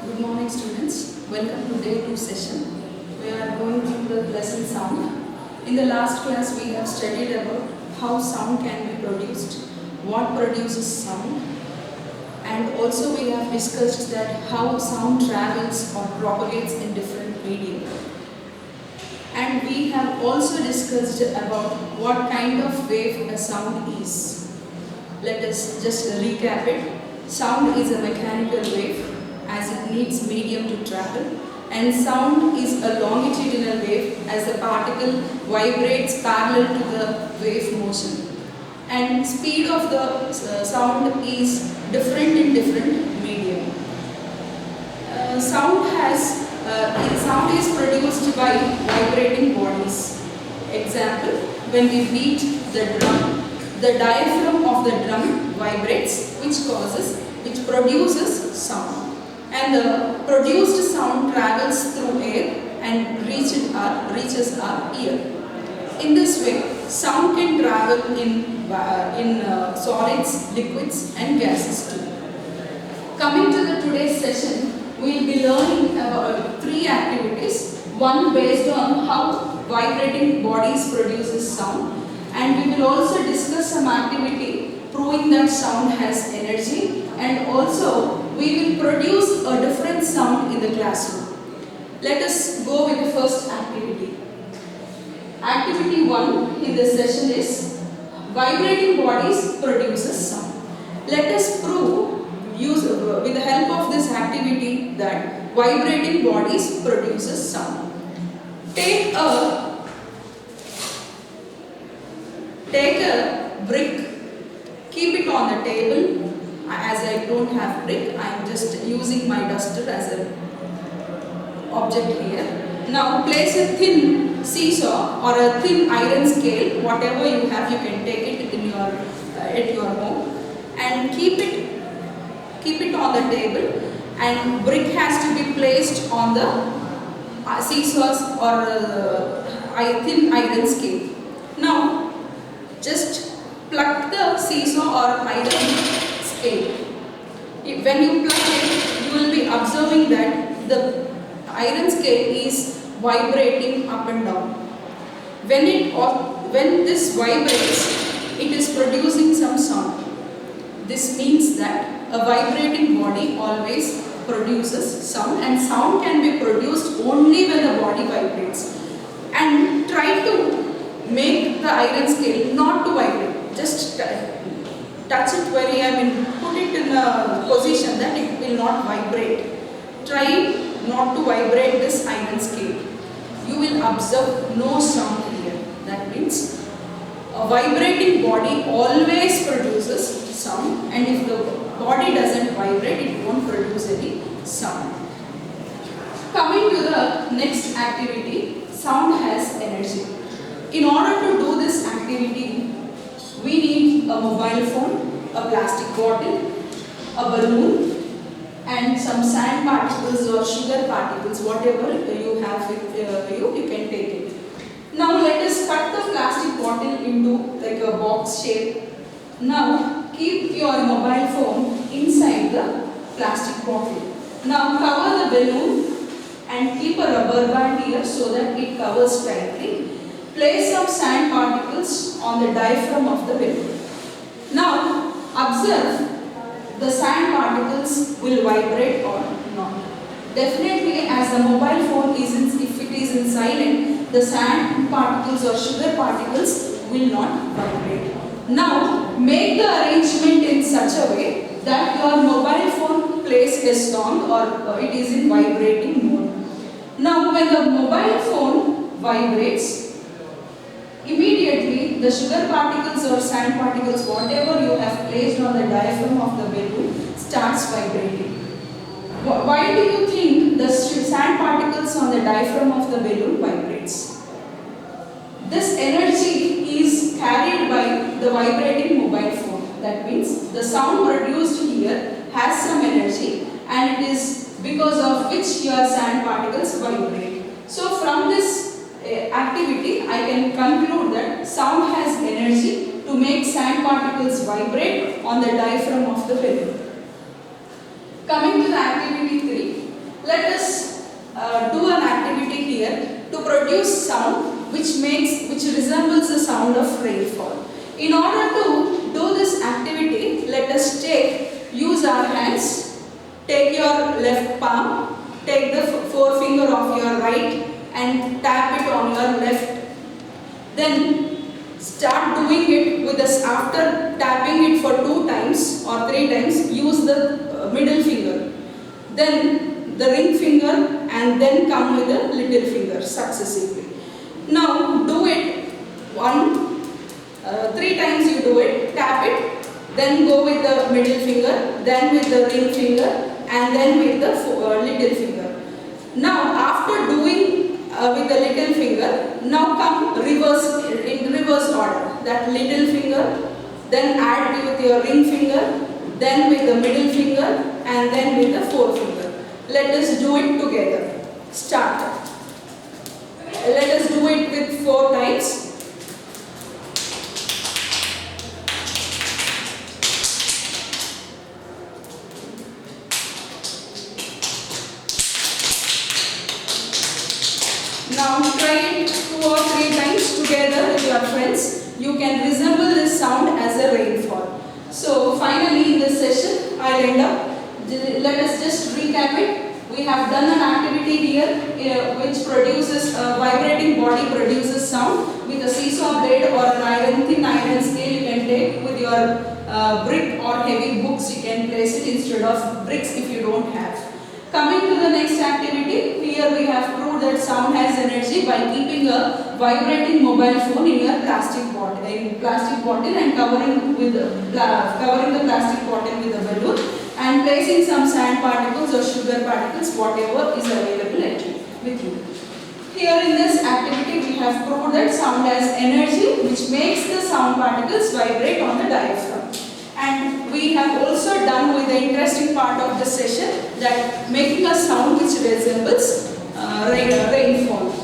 Good morning students. Welcome to day 2 session. We are going through the lesson sound. In the last class we have studied about how sound can be produced, what produces sound, and also we have discussed that how sound travels or propagates in different medium. And we have also discussed about what kind of wave a sound is. Let us just recap it. Sound is a mechanical wave as it needs medium to travel, and sound is a longitudinal wave as the particle vibrates parallel to the wave motion. And speed of the sound is different in different medium. Sound is produced by vibrating bodies. Example, when we beat the drum, the diaphragm of the drum vibrates, which produces sound. And the produced sound travels through air and reaches our ear. In this way, sound can travel in solids, liquids, and gases too. Coming to the today's session, we will be learning about 3 activities. One based on how vibrating bodies produces sound, and we will also discuss some activity proving that sound has energy, and also we will produce a different sound in the classroom. Let us go with the first activity. Activity 1 in this session is vibrating bodies produces sound. Let us prove with the help of this activity that vibrating bodies produces sound. Take a brick, keep it on the table. As I don't have brick, I am just using my duster as an object here. Now place a thin seesaw or a thin iron scale, whatever you have, you can take it in at your home, and keep it on the table, and brick has to be placed on the seesaws or thin iron scale. Now just pluck the seesaw or iron scale. When you pluck it, you will be observing that the iron scale is vibrating up and down. When this vibrates, it is producing some sound. This means that a vibrating body always produces sound, and sound can be produced only when the body vibrates. And try to make the iron scale not to vibrate. Just touch it put it in a position that it will not vibrate. Try not to vibrate this iron scale. You will observe no sound here. That means a vibrating body always produces sound, and if the body doesn't vibrate, it won't produce any sound. Coming to the next activity, sound has energy. In order to do this activity, we need a mobile phone, a plastic bottle, a balloon, and some sand particles or sugar particles, whatever you have with you can take it. Now let us cut the plastic bottle into like a box shape. Now keep your mobile phone inside the plastic bottle. Now cover the balloon and keep a rubber band here so that it covers tightly. Place some sand particles on the diaphragm of the balloon. Now observe the sand particles will vibrate or not. Definitely, as the mobile phone if it is in silent, the sand particles or sugar particles will not vibrate. Now make the arrangement in such a way that your mobile phone plays a song or it is in vibrating mode. Now when the mobile phone vibrates, immediately the sugar particles or sand particles, whatever you have placed on the diaphragm of the balloon, starts vibrating. Why do you think the sand particles on the diaphragm of the balloon vibrates? This energy is carried by the vibrating mobile phone. That means the sound produced here has some energy, and it is because of which your sand particles vibrate. So from this activity, I can conclude that sound has energy to make sand particles vibrate on the diaphragm of the balloon. Coming to the activity 3, produce sound which resembles the sound of rainfall. In order to do this activity, let us use our hands. Take your left palm, take the forefinger of your right and tap it on your left. Then start doing it with us. After tapping it for 2 times or 3 times, use the middle finger. Then the ring finger and then come with the little finger successively. Now do it 3 times you do it, tap it, then go with the middle finger, then with the ring finger and then with the little finger. Now after doing with the little finger, now come reverse in reverse order. That little finger, then add with your ring finger, then with the middle finger and then with the forefinger. Let us do it together. Start. Let us do it with 4 times. Now try it 2 or 3 times together with your friends. You can resemble this sound as a rainfall. So finally in this session, I'll end up. Let us just recap it. We have done an activity here which produces a vibrating body produces sound with a seesaw blade or an thin iron scale you can take with your brick or heavy books. You can place it instead of bricks if you don't have. Coming to the next activity, here we have proved that sound has energy by keeping a vibrating mobile phone in your plastic bottle, and covering the plastic bottle with a balloon and placing some sand particles or sugar particles, whatever is available with you. Here in this activity, we have proved that sound has energy which makes the sound particles vibrate on the diaphragm. And we have also done with the interesting part of the session that making a sound which resembles rainfall.